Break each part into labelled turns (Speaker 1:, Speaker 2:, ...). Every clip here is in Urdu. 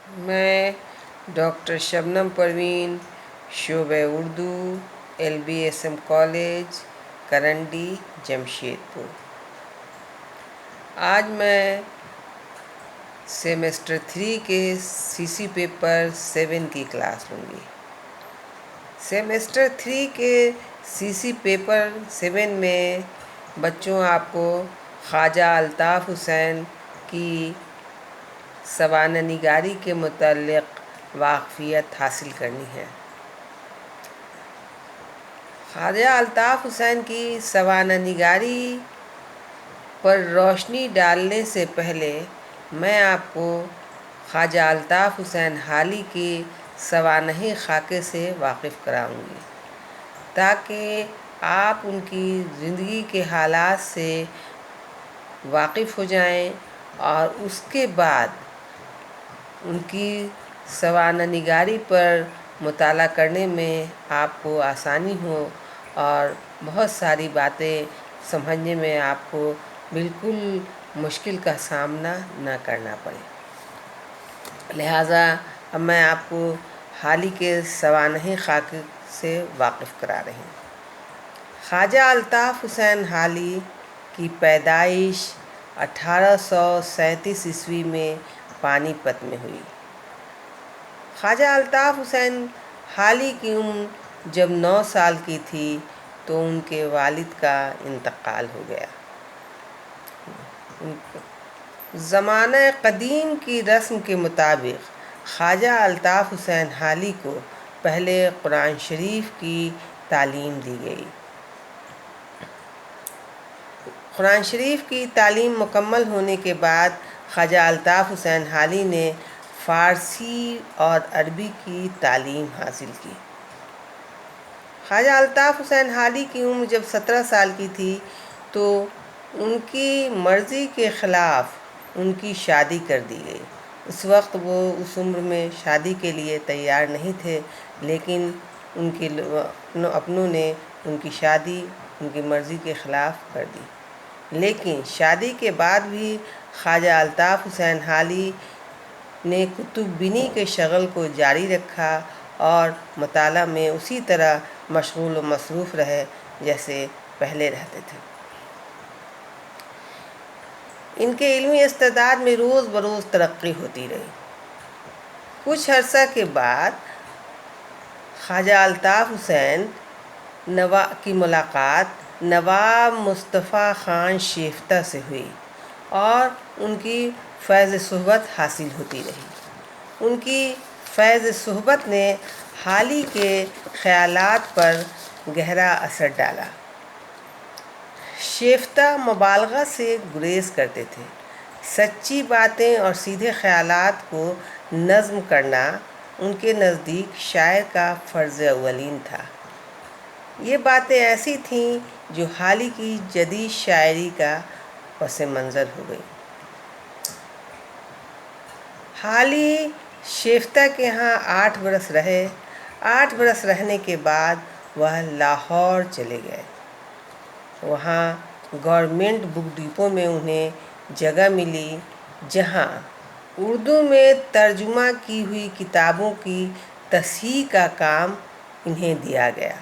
Speaker 1: میں ڈاکٹر شبنم پروین، شعبہ اردو، LBSM کالج، کرنڈی، جمشید پور۔ آج میں سیمسٹر 3 کے CC پیپر 7 کی کلاس لوں گی۔ سیمسٹر 3 کے CC پیپر 7 میں بچوں آپ کو خواجہ الطاف حسین کی سوانح نگاری کے متعلق واقفیت حاصل کرنی ہے۔ خواجہ الطاف حسین کی سوانح نگاری پر روشنی ڈالنے سے پہلے میں آپ کو خواجہ الطاف حسین حالی کی سوانحی خاکے سے واقف کراؤں گی، تاکہ آپ ان کی زندگی کے حالات سے واقف ہو جائیں اور اس کے بعد ان کی سوانح نگاری پر مطالعہ کرنے میں آپ کو آسانی ہو اور بہت ساری باتیں سمجھنے میں آپ کو بالکل مشکل کا سامنا نہ کرنا پڑے۔ لہٰذا اب میں آپ کو حالی کے سوانحی خاکے سے واقف کرا رہی ہوں۔ خواجہ الطاف حسین حالی کی پیدائش 1837 میں پانی پت میں ہوئی۔ خواجہ الطاف حسین حالی کی عمر جب 9 سال کی تھی تو ان کے والد کا انتقال ہو گیا۔ زمانہ قدیم کی رسم کے مطابق خواجہ الطاف حسین حالی کو پہلے قرآن شریف کی تعلیم دی گئی۔ قرآن شریف کی تعلیم مکمل ہونے کے بعد خواجہ الطاف حسین حالی نے فارسی اور عربی کی تعلیم حاصل کی۔ خواجہ الطاف حسین حالی کی عمر جب 17 سال کی تھی تو ان کی مرضی کے خلاف ان کی شادی کر دی گئی۔ اس وقت وہ اس عمر میں شادی کے لیے تیار نہیں تھے، لیکن ان کے اپنوں نے ان کی شادی ان کی مرضی کے خلاف کر دی۔ لیکن شادی کے بعد بھی خواجہ الطاف حسین حالی نے کتب بینی کے شغل کو جاری رکھا اور مطالعہ میں اسی طرح مشغول و مصروف رہے جیسے پہلے رہتے تھے۔ ان کے علمی استعداد میں روز بروز ترقی ہوتی رہی۔ کچھ عرصہ کے بعد خواجہ الطاف حسین کی ملاقات نواب مصطفیٰ خان شیفتہ سے ہوئی اور ان کی فیض صحبت حاصل ہوتی رہی۔ ان کی فیض صحبت نے حالی کے خیالات پر گہرا اثر ڈالا۔ شیفتہ مبالغہ سے گریز کرتے تھے۔ سچی باتیں اور سیدھے خیالات کو نظم کرنا ان کے نزدیک شاعر کا فرض اولین تھا۔ یہ باتیں ایسی تھیں جو حالی کی جدید شاعری کا پس منظر ہو گئیں۔ حالی شیفتہ کے ہاں 8 برس رہے۔ 8 برس رہنے کے بعد وہ لاہور چلے گئے۔ وہاں گورنمنٹ بک ڈپو میں انہیں جگہ ملی، جہاں اردو میں ترجمہ کی ہوئی کتابوں کی تصحیح کا کام انہیں دیا گیا۔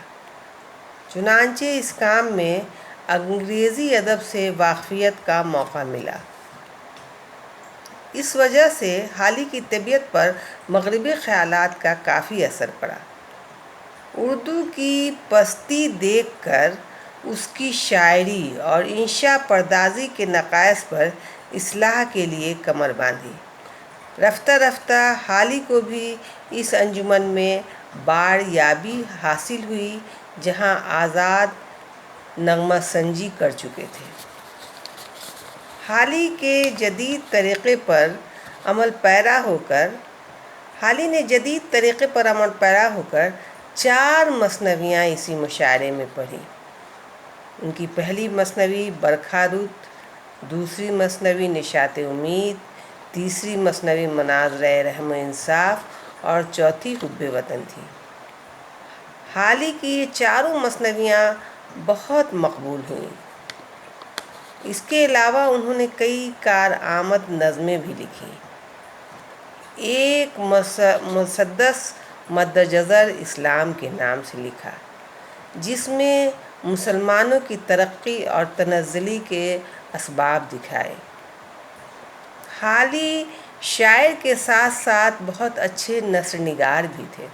Speaker 1: چنانچہ اس کام میں انگریزی ادب سے واقفیت کا موقع ملا۔ اس وجہ سے حالی کی طبیعت پر مغربی خیالات کا کافی اثر پڑا۔ اردو کی پستی دیکھ کر اس کی شاعری اور انشا پردازی کے نقائص پر اصلاح کے لیے کمر باندھی۔ رفتہ رفتہ حالی کو بھی اس انجمن میں بار یابی حاصل ہوئی، جہاں آزاد نغمہ سنجی کر چکے تھے۔ حالی نے جدید طریقے پر عمل پیرا ہو کر 4 مثنویاں اسی مشاعرے میں پڑھیں۔ ان کی پہلی مثنوی برکھا رود، دوسری مثنوی نشاط امید، تیسری مثنوی مناظرۂ رحم و انصاف اور چوتھی حب وطن تھی۔ حالی کی یہ 4 مثنویاں بہت مقبول ہوئیں۔ اس کے علاوہ انہوں نے کئی کارآمد نظمیں بھی لکھیں۔ ایک مسدس مدجزر اسلام کے نام سے لکھا، جس میں مسلمانوں کی ترقی اور تنزلی کے اسباب دکھائے۔ حالی شاعر کے ساتھ ساتھ بہت اچھے نثر نگار بھی تھے۔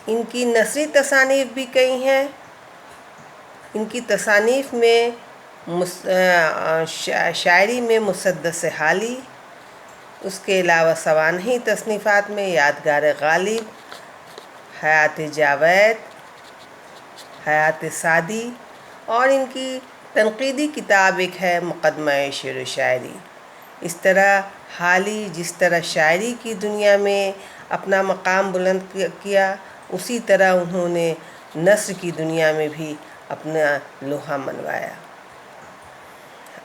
Speaker 1: ان کی نثری تصانیف بھی کئی ہیں۔ ان کی تصانیف میں شاعری میں مسدس حالی، اس کے علاوہ سوانحی تصنیفات میں یادگار غالب، حیات جاوید، حیات سعدی، اور ان کی تنقیدی کتاب ایک ہے مقدمہ شعر و شاعری۔ اس طرح حالی جس طرح شاعری کی دنیا میں اپنا مقام بلند کیا، اسی طرح انہوں نے نثر کی دنیا میں بھی اپنا لوہا منوایا۔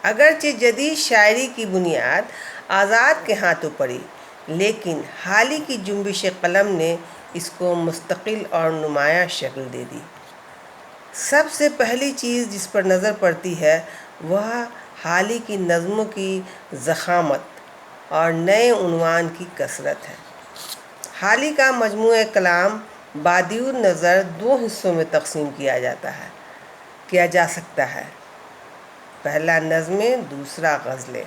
Speaker 1: اگرچہ جدید شاعری کی بنیاد آزاد کے ہاتھوں پڑی، لیکن حالی کی جنبش قلم نے اس کو مستقل اور نمایاں شکل دے دی۔ سب سے پہلی چیز جس پر نظر پڑتی ہے وہ حالی کی نظموں کی ضخامت اور نئے عنوان کی کثرت ہے۔ حالی کا مجموعہ کلام بادی النظر دو حصوں میں تقسیم کیا جا سکتا ہے، پہلا نظمیں، دوسرا غزلیں۔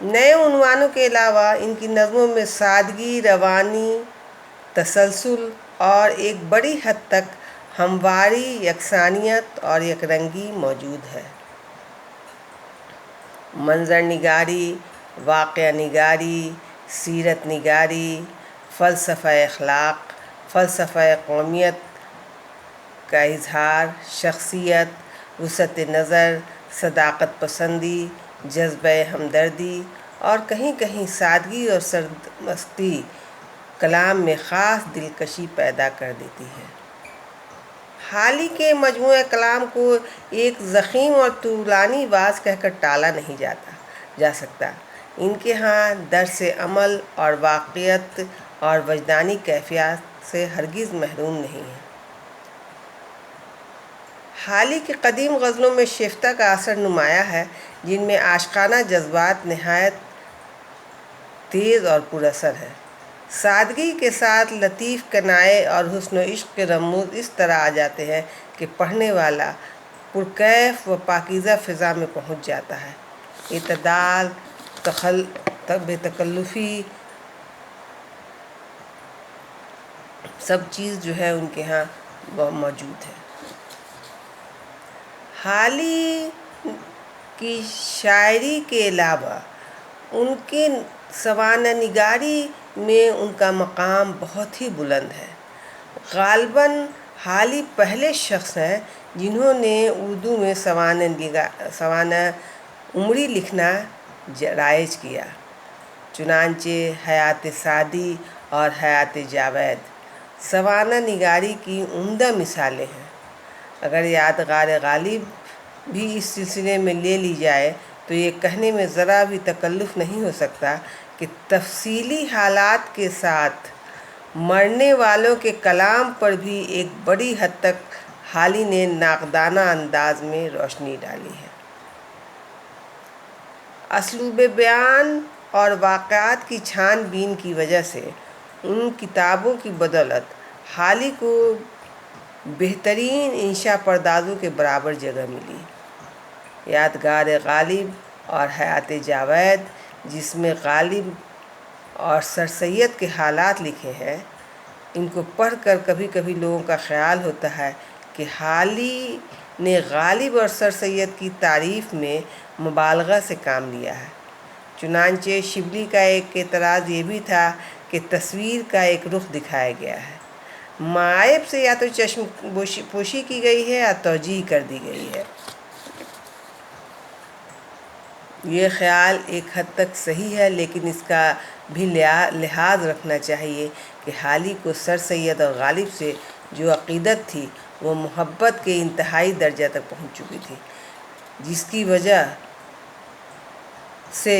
Speaker 1: نئے عنوانوں کے علاوہ ان کی نظموں میں سادگی، روانی، تسلسل اور ایک بڑی حد تک ہمواری، یکسانیت اور یک رنگی موجود ہے۔ منظر نگاری، واقعہ نگاری، سیرت نگاری، فلسفہ اخلاق، فلسفہ قومیت کا اظہار، شخصیت، وسعت نظر، صداقت پسندی، جذبہ ہمدردی اور کہیں کہیں سادگی اور سرمستی کلام میں خاص دلکشی پیدا کر دیتی ہے۔ حالی کے مجموعہ کلام کو ایک ضخیم اور طولانی باز کہہ کر ٹالا نہیں جا سکتا۔ ان کے ہاں درس عمل اور واقعیت اور وجدانی کیفیات سے ہرگز محروم نہیں ہے۔ حالی کی قدیم غزلوں میں شیفتہ کا اثر نمایاں ہے، جن میں عاشقانہ جذبات نہایت تیز اور پر اثر ہے۔ سادگی کے ساتھ لطیف کنایے اور حسن و عشق کے رموز اس طرح آ جاتے ہیں کہ پڑھنے والا پرکیف و پاکیزہ فضا میں پہنچ جاتا ہے۔ اعتدال، بے تکلفی، سب چیز جو ہے ان کے ہاں موجود ہے۔ حالی کی شاعری کے علاوہ ان کے سوانح نگاری میں ان کا مقام بہت ہی بلند ہے۔ غالباً حالی پہلے شخص ہیں جنہوں نے اردو میں سوانح عمری لکھنا رائج کیا، چنانچہ حیات سعدی اور حیات جاوید سوانح نگاری کی عمدہ مثالیں ہیں۔ اگر یادگار غالب بھی اس سلسلے میں لے لی جائے تو یہ کہنے میں ذرا بھی تکلف نہیں ہو سکتا کہ تفصیلی حالات کے ساتھ مرنے والوں کے کلام پر بھی ایک بڑی حد تک حالی نے ناقدانہ انداز میں روشنی ڈالی ہے۔ اسلوب بیان اور واقعات کی چھان بین کی وجہ سے ان کتابوں کی بدولت حالی کو بہترین انشا پردازوں کے برابر جگہ ملی۔ یادگار غالب اور حیات جاوید، جس میں غالب اور سر سید کے حالات لکھے ہیں، ان کو پڑھ کر کبھی کبھی لوگوں کا خیال ہوتا ہے کہ حالی نے غالب اور سر سید کی تعریف میں مبالغہ سے کام لیا ہے۔ چنانچہ شبلی کا ایک اعتراض یہ بھی تھا کہ تصویر کا ایک رخ دکھایا گیا ہے، معائب سے یا تو چشم پوشی کی گئی ہے یا توجیہ کر دی گئی ہے۔ یہ خیال ایک حد تک صحیح ہے، لیکن اس کا بھی لحاظ رکھنا چاہیے کہ حالی کو سر سید اور غالب سے جو عقیدت تھی وہ محبت کے انتہائی درجہ تک پہنچ چکی تھی، جس کی وجہ سے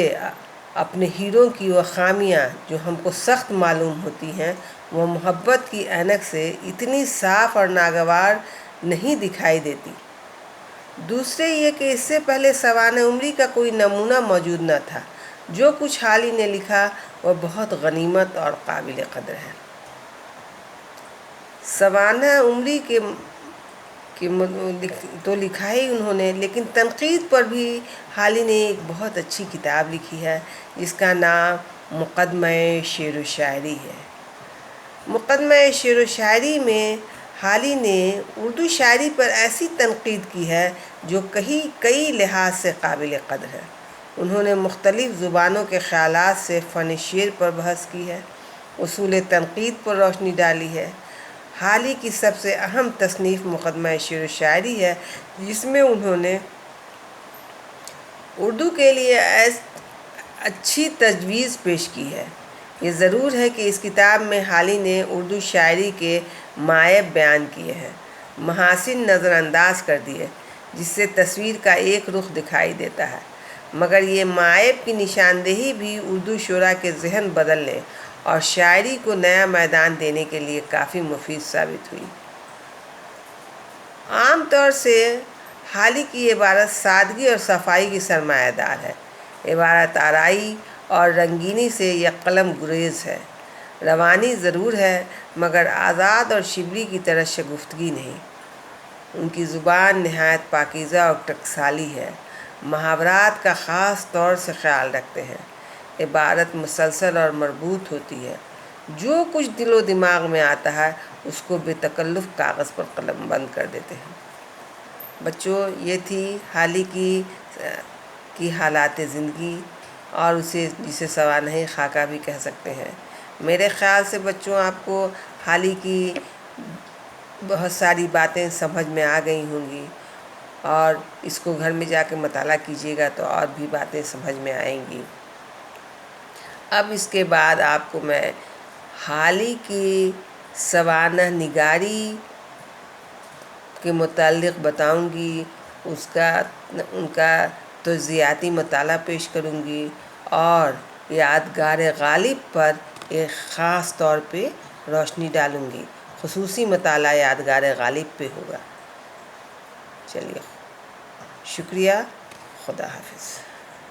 Speaker 1: اپنے ہیرو کی وہ خامیاں جو ہم کو سخت معلوم ہوتی ہیں وہ محبت کی عینک سے اتنی صاف اور ناگوار نہیں دکھائی دیتی۔ دوسرے یہ کہ اس سے پہلے سوانح عمری کا کوئی نمونہ موجود نہ تھا۔ جو کچھ حالی نے لکھا وہ بہت غنیمت اور قابل قدر ہے۔ سوانح عمری تو لکھا ہی انہوں نے، لیکن تنقید پر بھی حالی نے ایک بہت اچھی کتاب لکھی ہے جس کا نام مقدمہ شعر و شاعری ہے۔ مقدمہ شعر و شاعری میں حالی نے اردو شاعری پر ایسی تنقید کی ہے جو کئی لحاظ سے قابل قدر ہے۔ انہوں نے مختلف زبانوں کے خیالات سے فن شعر پر بحث کی ہے، اصول تنقید پر روشنی ڈالی ہے۔ حالی کی سب سے اہم تصنیف مقدمہ شعر و شاعری ہے، جس میں انہوں نے اردو کے لیے اچھی تجویز پیش کی ہے۔ یہ ضرور ہے کہ اس کتاب میں حالی نے اردو شاعری کے معائب بیان کیے ہیں، محاسن نظر انداز کر دیے، جس سے تصویر کا ایک رخ دکھائی دیتا ہے، مگر یہ معائب کی نشاندہی بھی اردو شعراء کے ذہن بدلنے اور شاعری کو نیا میدان دینے کے لیے کافی مفید ثابت ہوئی۔ عام طور سے حالی کی عبارت سادگی اور صفائی کی سرمایہ دار ہے۔ عبارت آرائی اور رنگینی سے یک قلم گریز ہے، روانی ضرور ہے مگر آزاد اور شبلی کی طرح شگفتگی نہیں۔ ان کی زبان نہایت پاکیزہ اور ٹکسالی ہے، محاورات کا خاص طور سے خیال رکھتے ہیں، عبارت مسلسل اور مربوط ہوتی ہے، جو کچھ دل و دماغ میں آتا ہے اس کو بے تکلف کاغذ پر قلم بند کر دیتے ہیں۔ بچوں، یہ تھی حالی کی حالات زندگی، اور جسے سوانح خاکہ بھی کہہ سکتے ہیں۔ میرے خیال سے بچوں آپ کو حالی کی بہت ساری باتیں سمجھ میں آ گئی ہوں گی، اور اس کو گھر میں جا کے مطالعہ کیجیے گا تو اور بھی باتیں سمجھ میں آئیں گی۔ اب اس کے بعد آپ کو میں حالی کی سوانح نگاری کے متعلق بتاؤں گی، ان کا توضیحاتی مطالعہ پیش کروں گی، اور یادگار غالب پر ایک خاص طور پہ روشنی ڈالوں گی۔ خصوصی مطالعہ یادگار غالب پہ ہوگا۔ چلیے، شکریہ، خدا حافظ۔